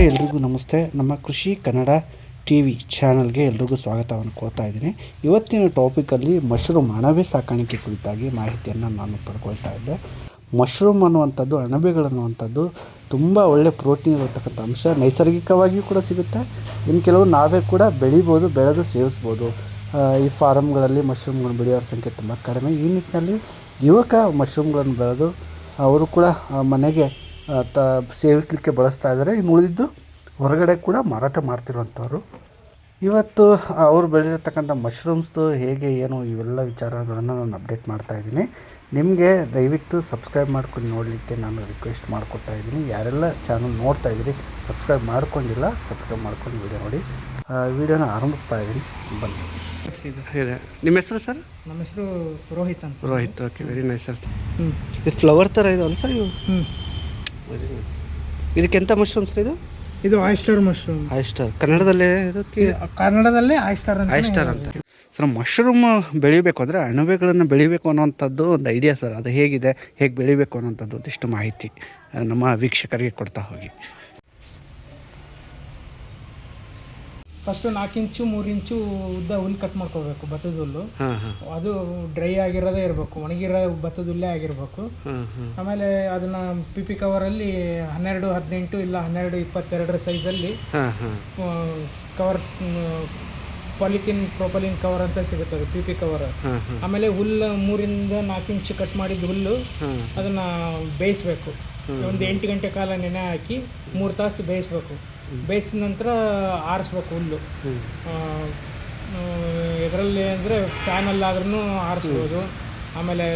ವೀಕ್ಷಕರೇ ಎಲ್ರಿಗೂ ನಮಸ್ತೆ. ನಮ್ಮ ಕೃಷಿ ಕನ್ನಡ ಟಿವಿ ಚಾನಲ್ಗೆ ಎಲ್ರಿಗೂ ಸ್ವಾಗತವನ್ನು ಕೋರ್ತಾ ಇದ್ದೀನಿ. ಇವತ್ತಿನ ಟಾಪಿಕಲ್ಲಿ ಮಶ್ರೂಮ್ ಅಣಬೆ ಸಾಕಾಣಿಕೆ ಕುರಿತಾಗಿ ಮಾಹಿತಿಯನ್ನು ನಾನು ಪಡ್ಕೊಳ್ತಾ ಇದ್ದೆ. ಮಶ್ರೂಮ್ ಅನ್ನುವಂಥದ್ದು, ಅಣಬೆಗಳನ್ನುವಂಥದ್ದು ತುಂಬ ಒಳ್ಳೆ ಪ್ರೋಟೀನ್ ಇರತಕ್ಕಂಥ ಅಂಶ. ನೈಸರ್ಗಿಕವಾಗಿಯೂ ಕೂಡ ಸಿಗುತ್ತೆ. ಇನ್ನು ಕೆಲವು ನಾವೇ ಕೂಡ ಬೆಳಿಬೋದು, ಬೆಳೆದು ಸೇವಿಸ್ಬೋದು. ಈ ಫಾರಮ್ಗಳಲ್ಲಿ ಮಶ್ರೂಮ್ಗಳನ್ನು ಬೆಳೆಯೋರ ಸಂಖ್ಯೆ ತುಂಬ ಕಡಿಮೆ. ಈ ನಿಟ್ಟಿನಲ್ಲಿ ಯುವಕ ಮಶ್ರೂಮ್ಗಳನ್ನು ಬೆಳೆದು ಅವರು ಕೂಡ ಮನೆಗೆ ಸೇವಿಸಲಿಕ್ಕೆ ಬಳಸ್ತಾ ಇದ್ದಾರೆ. ಇನ್ನು ಉಳಿದಿದ್ದು ಹೊರಗಡೆ ಕೂಡ ಮಾರಾಟ ಮಾಡ್ತಿರುವಂಥವ್ರು. ಇವತ್ತು ಅವರು ಬೆಳೆದಿರ್ತಕ್ಕಂಥ ಮಶ್ರೂಮ್ಸ್ದು ಹೇಗೆ ಏನು ಇವೆಲ್ಲ ವಿಚಾರಗಳನ್ನು ನಾನು ಅಪ್ಡೇಟ್ ಮಾಡ್ತಾಯಿದ್ದೀನಿ. ನಿಮಗೆ ದಯವಿಟ್ಟು ಸಬ್ಸ್ಕ್ರೈಬ್ ಮಾಡ್ಕೊಂಡು ನೋಡಲಿಕ್ಕೆ ನಾನು ರಿಕ್ವೆಸ್ಟ್ ಮಾಡ್ಕೊತಾ ಇದ್ದೀನಿ. ಯಾರೆಲ್ಲ ಚಾನಲ್ ನೋಡ್ತಾ ಇದ್ದೀರಿ, ಸಬ್ಸ್ಕ್ರೈಬ್ ಮಾಡ್ಕೊಂಡಿಲ್ಲ, ಸಬ್ಸ್ಕ್ರೈಬ್ ಮಾಡ್ಕೊಂಡು ವಿಡಿಯೋ ನೋಡಿ. ವಿಡಿಯೋನ ಆರಂಭಿಸ್ತಾ ಇದ್ದೀನಿ, ಬನ್ನಿ. ಇದೆ ನಿಮ್ಮ ಹೆಸರು ಸರ್? ನಮ್ಮ ಹೆಸರು ರೋಹಿತ್ ಅಂತ. Rohit, okay, very nice sir. ಇದು ಫ್ಲವರ್ ಥರ ಇದಾವಲ್ಲ ಸರ್ ಇವು? Very nice. ಇದಕ್ಕೆಂಥ ಮಶ್ರೂಮ್ ಸರ್ ಇದು? ಇದು ಆಯಿಸ್ಟರ್ ಮಶ್ರೂಮ್. ಆಯಿಸ್ಟರ್ ಕನ್ನಡದಲ್ಲೇ ಇದಕ್ಕೆ? ಕನ್ನಡದಲ್ಲೇ ಆಯಿಸ್ಟರ್ ಅಂತ. ಸರ್, ಮಶ್ರೂಮ್ ಬೆಳಿಬೇಕು ಅಂದರೆ ಅಣಬೆಗಳನ್ನು ಬೆಳಿಬೇಕು ಅನ್ನೋವಂಥದ್ದು ಒಂದು ಐಡಿಯಾ ಸರ್. ಅದು ಹೇಗಿದೆ, ಹೇಗೆ ಬೆಳಿಬೇಕು ಅನ್ನೋಂಥದ್ದು ಒಂದಿಷ್ಟು ಮಾಹಿತಿ ನಮ್ಮ ವೀಕ್ಷಕರಿಗೆ ಕೊಡ್ತಾ ಹೋಗಿ. ಫಸ್ಟು 4 ಇಂಚು 3 ಇಂಚು ಉದ್ದ ಹುಲ್ಲು ಕಟ್ ಮಾಡ್ಕೋಬೇಕು, ಭತ್ತದ ಹುಲ್ಲು. ಅದು ಡ್ರೈ ಆಗಿರೋದೇ ಇರಬೇಕು, ಒಣಗಿರೋ ಭತ್ತದ ಹುಲ್ಲೇ ಆಗಿರಬೇಕು. ಆಮೇಲೆ ಅದನ್ನ ಪಿ ಕವರಲ್ಲಿ 12, 18 ಇಲ್ಲ 12, 22 ಸೈಜಲ್ಲಿ ಕವರ್, ಪ್ರೊಪಲಿನ್ ಕವರ್ ಅಂತ ಸಿಗುತ್ತದೆ, ಪಿ ಕವರ್. ಆಮೇಲೆ ಹುಲ್ಲು 3 ಇಂದ 4 ಇಂಚು ಕಟ್ ಮಾಡಿದ ಹುಲ್ಲು ಅದನ್ನು ಬೇಯಿಸ್ಬೇಕು. ಒಂದು 8 ಗಂಟೆ ಕಾಲ ನೆನೆ ಹಾಕಿ 3 ತಾಸು ಬೇಯಿಸ್ಬೇಕು. ಬೇಯಿಸಿದ ನಂತರ ಆರಿಸ್ಬೇಕು ಹುಲ್ಲು. ಇದರಲ್ಲಿ ಅಂದರೆ ಫ್ಯಾನಲ್ಲಾದ್ರೂ ಆರಿಸ್ಬೋದು. ಆಮೇಲೆ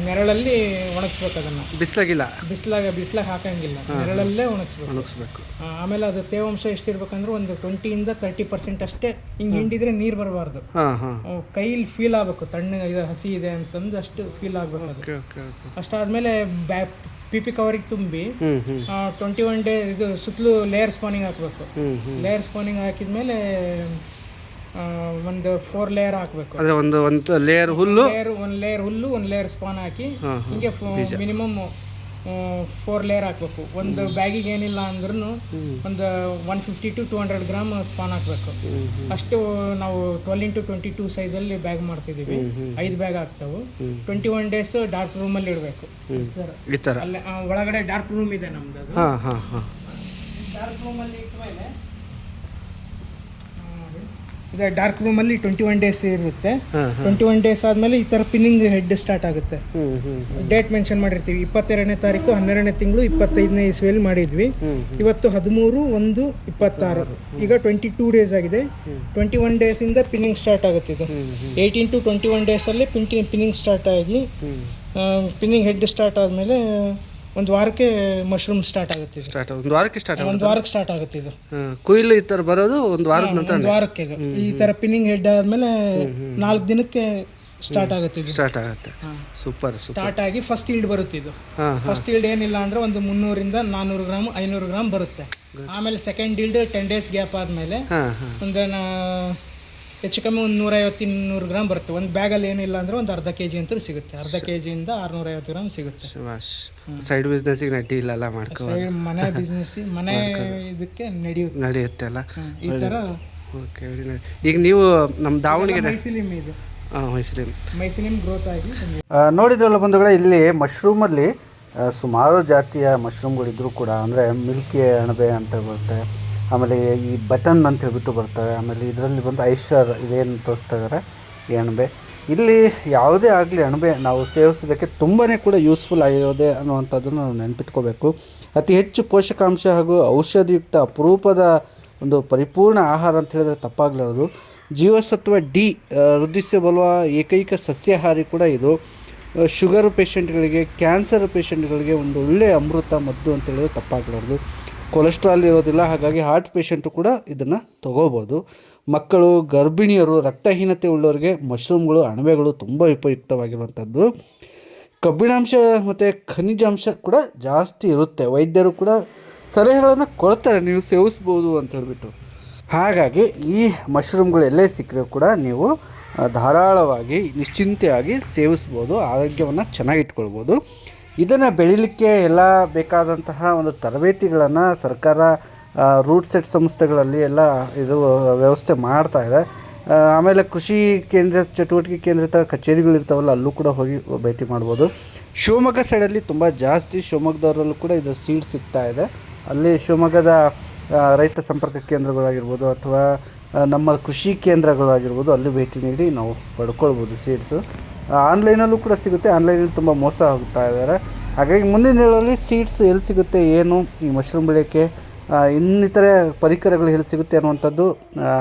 ನೆರಳಲ್ಲಿ ಒಣಗಿಸ್ಬೇಕು ಅದನ್ನು. ಬಿಸಿಲಾಗ ಹಾಕಂಗಿಲ್ಲ, ನೆರಳಲ್ಲೇ ಒಣಗಿಸ್ಬೇಕು. ಆಮೇಲೆ ಅದು ತೇವಾಂಶ ಎಷ್ಟಿರ್ಬೇಕಂದ್ರೆ ಒಂದು 20-30% ಅಷ್ಟೇ. ಹಿಂಗೆ ಹಿಂಡಿದ್ರೆ ನೀರು ಬರಬಾರ್ದು. ಕೈಲಿ ಫೀಲ್ ಆಗಬೇಕು, ತಣ್ಣಗೆ ಇದು ಹಸಿ ಇದೆ ಅಂತಂದು ಅಷ್ಟು ಫೀಲ್ ಆಗಬೇಕು ಅದು. ಅಷ್ಟಾದಮೇಲೆ ಪಿ ಕವರಿಗೆ ತುಂಬಿ 21 ಡೇ ಇದು ಸುತ್ತಲೂ ಲೇಯರ್ ಸ್ಪಾನಿಂಗ್ ಹಾಕಬೇಕು. ಲೇಯರ್ ಸ್ಪಾನಿಂಗ್ ಹಾಕಿದ್ಮೇಲೆ ಒಂದು 4 ಲೇಯರ್ ಹಾಕಬೇಕು. ಒಂದು ಲೇಯರ್ ಹುಲ್ಲು, ಒಂದು ಲೇಯರ್ ಹುಲ್ಲು, ಒಂದು ಲೇಯರ್ ಸ್ಪಾನ್ ಹಾಕಿ ಹಿಂಗೆ ಮಿನಿಮಮ್ 4 ಲೇಯರ್ ಹಾಕಬೇಕು. ಒಂದು ಬ್ಯಾಗಿಗೆ ಏನಿಲ್ಲ ಅಂದ್ರೂ ಒಂದು 150 to 200 ಗ್ರಾಮ್ ಸ್ಪಾನ್ ಹಾಕಬೇಕು. ಅಷ್ಟು ನಾವು 12x22 ಸೈಜಲ್ಲಿ ಬ್ಯಾಗ್ ಮಾಡ್ತಿದ್ದೀವಿ. 5 ಬ್ಯಾಗ್ ಆಗ್ತಾವೆ. 21 ಡೇಸ್ ಡಾರ್ಕ್ ರೂಮಲ್ಲಿ ಇಡಬೇಕು. ಅಲ್ಲೇ ಒಳಗಡೆ ಡಾರ್ಕ್ ರೂಮ್ ಇದೆ ನಮ್ದು. ಡಾರ್ಕ್ ರೂಮಲ್ಲಿ ಇಟ್ಮೇಲೆ ಇದೆ, ಡಾರ್ಕ್ ರೂಮಲ್ಲಿ 21 ಡೇಸ್ ಇರುತ್ತೆ. 21 ಡೇಸ್ ಆದಮೇಲೆ ಈ ಥರ ಪಿನ್ನಿಂಗ್ ಹೆಡ್ ಸ್ಟಾರ್ಟ್ ಆಗುತ್ತೆ. ಡೇಟ್ ಮೆನ್ಷನ್ ಮಾಡಿರ್ತೀವಿ, 22ನೇ ತಾರೀಕು 12ನೇ ತಿಂಗಳು 25ನೇ ಇಸ್ವಿಯಲ್ಲಿ ಮಾಡಿದ್ವಿ. ಇವತ್ತು 13/1/26. ಈಗ 22 ಡೇಸ್ ಆಗಿದೆ. 21 ಡೇಸಿಂದ ಪಿನ್ನಿಂಗ್ ಸ್ಟಾರ್ಟ್ ಆಗುತ್ತೆ. ಇದು 18 to 21 ಡೇಸಲ್ಲಿ ಪಿನ್ನಿಂಗ್ ಸ್ಟಾರ್ಟ್ ಆಗಿ ಪಿನ್ನಿಂಗ್ ಹೆಡ್ ಸ್ಟಾರ್ಟ್ ಆದಮೇಲೆ ಒಂದು ವಾರಕ್ಕೆ ಮಶ್ರೂಮ್ ಸ್ಟಾರ್ಟ್ ಆಗುತ್ತೆ. ಒಂದು ವಾರಕ್ಕೆ ಸ್ಟಾರ್ಟ್ ಆಗುತ್ತೆ ಇದು ಕುಯ್ಲು. ಈ ಥರ ಬರೋದು ಒಂದು ವಾರದ ನಂತರ. ಒಂದು ವಾರಕ್ಕೆ ಇದು ಈ ಥರ ಪಿನ್ನಿಂಗ್ ಹೆಡ್ ಆದಮೇಲೆ 4 ದಿನಕ್ಕೆ ಸ್ಟಾರ್ಟ್ ಆಗುತ್ತೆ. ಸೂಪರ್. ಸ್ಟಾರ್ಟ್ ಆಗಿ ಫಸ್ಟ್ ಈಲ್ಡ್ ಬರುತ್ತೆ. ಇದು ಫಸ್ಟ್ ಈಲ್ಡ್ ಏನಿಲ್ಲ ಅಂದರೆ ಒಂದು 300 to 400 ಗ್ರಾಮ್ 500 ಗ್ರಾಮ್ ಬರುತ್ತೆ. ಆಮೇಲೆ ಸೆಕೆಂಡ್ ಈಲ್ಡ್ 10 ಡೇಸ್ ಗ್ಯಾಪ್ ಆದಮೇಲೆ ಒಂದು ಹೆಚ್ಚು ಕಮ್ಮಿ ಒಂದು 150-200 ಗ್ರಾಮ್ ಬರುತ್ತೆ. ಒಂದು ಬ್ಯಾಗಲ್ಲಿ ಏನಿಲ್ಲ ಅಂದರೆ ಒಂದು ಅರ್ಧ kg ಅಂತೂ ಸಿಗುತ್ತೆ. ಅರ್ಧ kgಯಿಂದ 650 ಗ್ರಾಮ್ ಸಿಗುತ್ತೆ. ಸೈಡ್ ಬಿಸ್ನೆಸ್ಸಿಗೆ ನಡ್ಡಿ ಇಲ್ಲೆಲ್ಲ ಮಾಡ್ಕೊ, ಮನೆ ಬಿಸ್ನೆಸ್, ಮನೆ ಇದಕ್ಕೆ ನಡೆಯುತ್ತೆ ಅಲ್ಲ ಈ ಥರ. ಓಕೆ, ಈಗ ನೀವು ನಮ್ಮ ದಾವಣಗೆರೆ ಮೈಸಿಲಿಮ್ ಗ್ರೋತ್ ಆಗಿ ನೋಡಿದ್ರಲ್ಲ ಬಂಧುಗಳೇ, ಇಲ್ಲಿ ಮಶ್ರೂಮಲ್ಲಿ ಸುಮಾರು ಜಾತಿಯ ಮಶ್ರೂಮ್ಗಳಿದ್ರೂ ಕೂಡ, ಅಂದರೆ ಮಿಲ್ಕಿ ಅಣಬೆ ಅಂತ ಬರುತ್ತೆ, ಆಮೇಲೆ ಈ ಬಟನ್ ಅಂತ ಹೇಳ್ಬಿಟ್ಟು ಬರ್ತವೆ, ಆಮೇಲೆ ಇದರಲ್ಲಿ ಬಂದು ಐಶ್ವರ್ ಇದೇನು ತೋರಿಸ್ತಾ ಇದ್ದಾರೆ ಈ ಅಣಬೆ. ಇಲ್ಲಿ ಯಾವುದೇ ಆಗಲಿ ಅಣಬೆ ನಾವು ಸೇವಿಸೋದಕ್ಕೆ ತುಂಬಾ ಕೂಡ ಯೂಸ್ಫುಲ್ ಆಗಿರೋದೆ ಅನ್ನುವಂಥದ್ದನ್ನು ನಾವು ನೆನಪಿಟ್ಕೋಬೇಕು. ಅತಿ ಹೆಚ್ಚು ಪೋಷಕಾಂಶ ಹಾಗೂ ಔಷಧಿಯುಕ್ತ ಅಪರೂಪದ ಒಂದು ಪರಿಪೂರ್ಣ ಆಹಾರ ಅಂತ ಹೇಳಿದ್ರೆ ತಪ್ಪಾಗಲಾರದು. ಜೀವಸತ್ವ ಡಿ ವೃದ್ಧಿಸಬಲ್ಲ ಏಕೈಕ ಸಸ್ಯಾಹಾರಿ ಕೂಡ ಇದು. ಶುಗರ್ ಪೇಷಂಟ್ಗಳಿಗೆ, ಕ್ಯಾನ್ಸರ್ ಪೇಷಂಟ್ಗಳಿಗೆ ಒಂದು ಒಳ್ಳೆಯ ಅಮೃತ ಮದ್ದು ಅಂತ ಹೇಳಿದ್ರೆ ತಪ್ಪಾಗಲಾರ್ದು. ಕೊಲೆಸ್ಟ್ರಾಲ್ ಇರೋದಿಲ್ಲ, ಹಾಗಾಗಿ ಹಾರ್ಟ್ ಪೇಷಂಟು ಕೂಡ ಇದನ್ನು ತಗೋಬೋದು. ಮಕ್ಕಳು, ಗರ್ಭಿಣಿಯರು, ರಕ್ತಹೀನತೆ ಉಳ್ಳವರಿಗೆ ಮಶ್ರೂಮ್ಗಳು, ಅಣಬೆಗಳು ತುಂಬ ಉಪಯುಕ್ತವಾಗಿರುವಂಥದ್ದು. ಕಬ್ಬಿಣಾಂಶ ಮತ್ತು ಖನಿಜಾಂಶ ಕೂಡ ಜಾಸ್ತಿ ಇರುತ್ತೆ. ವೈದ್ಯರು ಕೂಡ ಸಲಹೆಗಳನ್ನು ಕೊಡ್ತಾರೆ, ನೀವು ಸೇವಿಸ್ಬೋದು ಅಂತ ಹೇಳ್ಬಿಟ್ಟು. ಹಾಗಾಗಿ ಈ ಮಶ್ರೂಮ್ಗಳು ಎಲ್ಲೇ ಸಿಕ್ಕರೂ ಕೂಡ ನೀವು ಧಾರಾಳವಾಗಿ ನಿಶ್ಚಿಂತೆಯಾಗಿ ಸೇವಿಸ್ಬೋದು, ಆರೋಗ್ಯವನ್ನು ಚೆನ್ನಾಗಿಟ್ಕೊಳ್ಬೋದು. ಇದನ್ನು ಬೆಳೀಲಿಕ್ಕೆ ಎಲ್ಲ ಬೇಕಾದಂತಹ ಒಂದು ತರಬೇತಿಗಳನ್ನು ಸರ್ಕಾರ ರೂಟ್ ಸೆಟ್ ಸಂಸ್ಥೆಗಳಲ್ಲಿ ಎಲ್ಲ ಇದು ವ್ಯವಸ್ಥೆ ಮಾಡ್ತಾ ಇದೆ. ಆಮೇಲೆ ಕೃಷಿ ಚಟುವಟಿಕೆ ಕೇಂದ್ರಿತ ಕಚೇರಿಗಳಿರ್ತಾವಲ್ಲ, ಅಲ್ಲೂ ಕೂಡ ಹೋಗಿ ಭೇಟಿ ಮಾಡ್ಬೋದು. ಶಿವಮೊಗ್ಗ ಸೈಡಲ್ಲಿ ತುಂಬ ಜಾಸ್ತಿ, ಶಿವಮೊಗ್ಗದವರಲ್ಲೂ ಕೂಡ ಇದು ಸೀಡ್ ಸಿಗ್ತಾ ಇದೆ. ಅಲ್ಲಿ ಶಿವಮೊಗ್ಗದ ರೈತ ಸಂಪರ್ಕ ಕೇಂದ್ರಗಳಾಗಿರ್ಬೋದು ಅಥವಾ ನಮ್ಮ ಕೃಷಿ ಕೇಂದ್ರಗಳಾಗಿರ್ಬೋದು, ಅಲ್ಲಿ ಭೇಟಿ ನೀಡಿ ನಾವು ಪಡ್ಕೊಳ್ಬೋದು ಸೀಡ್ಸು. ಆನ್ಲೈನಲ್ಲೂ ಕೂಡ ಸಿಗುತ್ತೆ, ಆನ್ಲೈನಲ್ಲಿ ತುಂಬ ಮೋಸ ಹೋಗ್ತಾ ಇದ್ದಾರೆ. ಹಾಗಾಗಿ ಮುಂದಿನ ದಿನಗಳಲ್ಲಿ ಸೀಡ್ಸ್ ಎಲ್ಲಿ ಸಿಗುತ್ತೆ, ಏನು ಈ ಮಶ್ರೂಮ್ ಬೆಳೆಯೋಕ್ಕೆ ಇನ್ನಿತರೆ ಪರಿಕರಗಳು ಎಲ್ಲಿ ಸಿಗುತ್ತೆ ಅನ್ನುವಂಥದ್ದು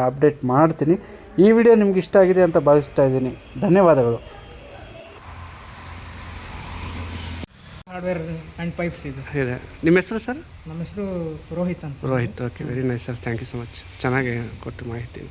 ಅಪ್ಡೇಟ್ ಮಾಡ್ತೀನಿ. ಈ ವಿಡಿಯೋ ನಿಮ್ಗೆ ಇಷ್ಟ ಆಗಿದೆ ಅಂತ ಭಾವಿಸ್ತಾ ಇದ್ದೀನಿ. ಧನ್ಯವಾದಗಳು. ಹಾರ್ಡ್ವೇರ್ ಆ್ಯಂಡ್ ಪೈಪ್ಸ್ ಇದೆ. ನಿಮ್ಮ ಹೆಸರು ಸರ್? ನಮ್ಮ ಹೆಸರು ರೋಹಿತ್ ಅಂತ. Rohit, okay, very nice sir, thank you so much. ಚೆನ್ನಾಗಿ ಕೊಟ್ಟು ಮಾಹಿತಿ.